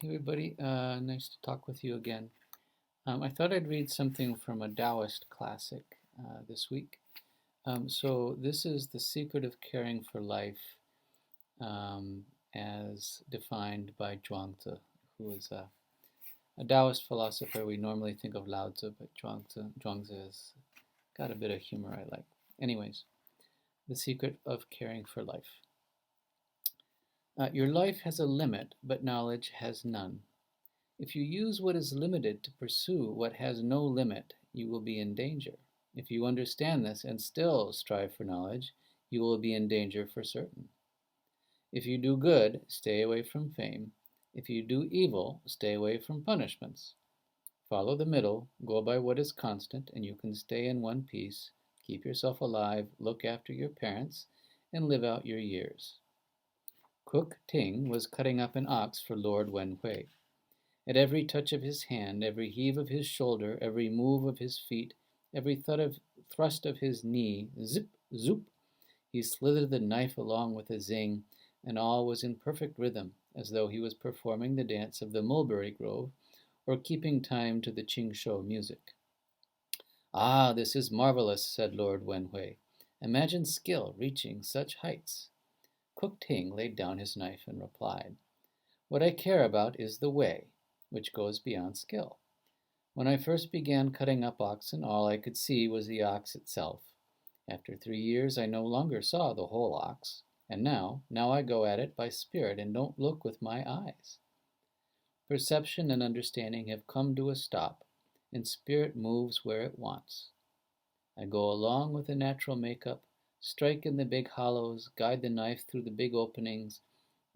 Hey everybody, nice to talk with you again. I thought I'd read something from a Taoist classic this week. So this is The Secret of Caring for Life um, as defined by Zhuang Zi, who is a Taoist philosopher. We normally think of Lao Tzu, but Zhuang Zi has got a bit of humor I like. Anyways, The Secret of Caring for Life. Your life has a limit, but knowledge has none. If you use what is limited to pursue what has no limit, you will be in danger. If you understand this and still strive for knowledge, you will be in danger for certain. If you do good, stay away from fame. If you do evil, stay away from punishments. Follow the middle, go by what is constant, and you can stay in one piece, keep yourself alive, look after your parents, and live out your years. Cook Ting was cutting up an ox for Lord Wenhui. At every touch of his hand, every heave of his shoulder, every move of his feet, every thrust of his knee, zip, zoop, he slithered the knife along with a zing, and all was in perfect rhythm, as though he was performing the dance of the mulberry grove or keeping time to the Qingshou music. Ah, this is marvelous, said Lord Wenhui. Imagine skill reaching such heights. Cook Ting laid down his knife and replied, What I care about is the way, which goes beyond skill. When I first began cutting up oxen, all I could see was the ox itself. After 3 years, I no longer saw the whole ox, and now I go at it by spirit and don't look with my eyes. Perception and understanding have come to a stop, and spirit moves where it wants. I go along with the natural makeup, strike in the big hollows, guide the knife through the big openings,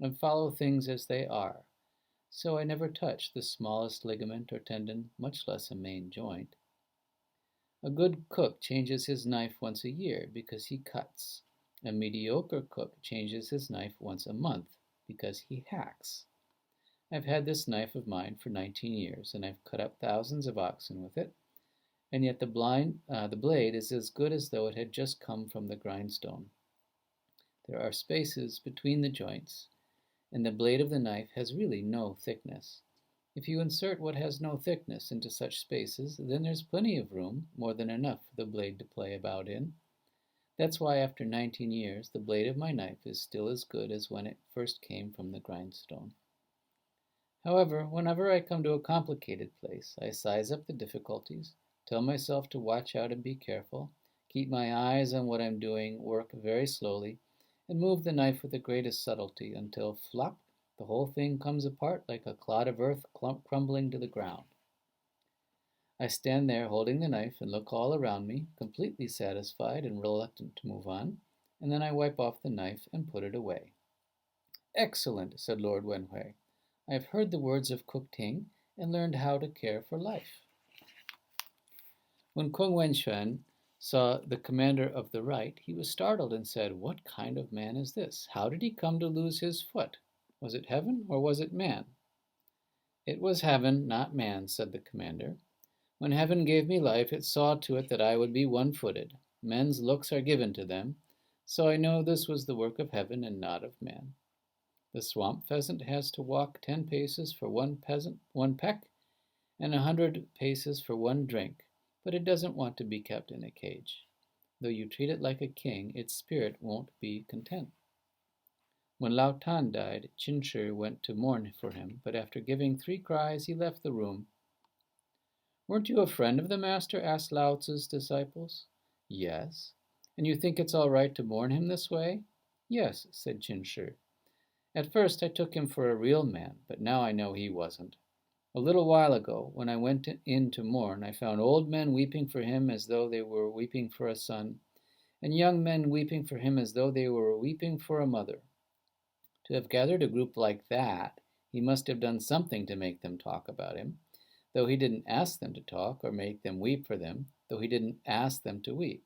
and follow things as they are. So I never touch the smallest ligament or tendon, much less a main joint. A good cook changes his knife once a year because he cuts. A mediocre cook changes his knife once a month because he hacks. I've had this knife of mine for 19 years, and I've cut up thousands of oxen with it, and yet the blade is as good as though it had just come from the grindstone. There are spaces between the joints, and the blade of the knife has really no thickness. If you insert what has no thickness into such spaces, then there's plenty of room, more than enough for the blade to play about in. That's why after 19 years, the blade of my knife is still as good as when it first came from the grindstone. However, whenever I come to a complicated place, I size up the difficulties, tell myself to watch out and be careful, keep my eyes on what I'm doing, work very slowly, and move the knife with the greatest subtlety until, flop, the whole thing comes apart like a clod of earth crumbling to the ground. I stand there holding the knife and look all around me, completely satisfied and reluctant to move on, and then I wipe off the knife and put it away. Excellent, said Lord Wenhui. I have heard the words of Cook Ting and learned how to care for life. When Kung Wenxuan saw the commander of the right, he was startled and said, What kind of man is this? How did he come to lose his foot? Was it heaven or was it man? It was heaven, not man, said the commander. When heaven gave me life, it saw to it that I would be one-footed. Men's looks are given to them, so I know this was the work of heaven and not of man. The swamp pheasant has to walk 10 paces for one peck, and 100 paces for one drink, but it doesn't want to be kept in a cage. Though you treat it like a king, its spirit won't be content. When Lao Tan died, Qin Shi went to mourn for him, but after giving 3 cries, he left the room. Weren't you a friend of the master? Asked Lao Tzu's disciples. Yes. And you think it's all right to mourn him this way? Yes, said Qin Shi. At first I took him for a real man, but now I know he wasn't. A little while ago, when I went in to mourn, I found old men weeping for him as though they were weeping for a son, and young men weeping for him as though they were weeping for a mother. To have gathered a group like that, he must have done something to make them talk about him, though he didn't ask them to talk or make them weep for them, though he didn't ask them to weep.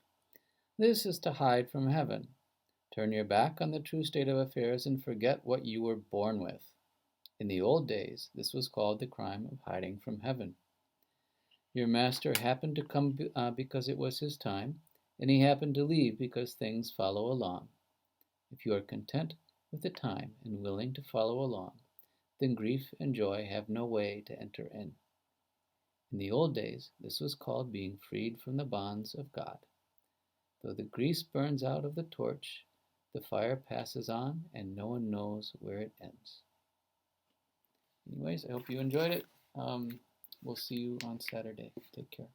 This is to hide from heaven. Turn your back on the true state of affairs and forget what you were born with. In the old days, this was called the crime of hiding from heaven. Your master happened to come because it was his time, and he happened to leave because things follow along. If you are content with the time and willing to follow along, then grief and joy have no way to enter in. In the old days, this was called being freed from the bonds of God. Though the grease burns out of the torch, the fire passes on and no one knows where it ends. Anyways, I hope you enjoyed it. We'll see you on Saturday. Take care.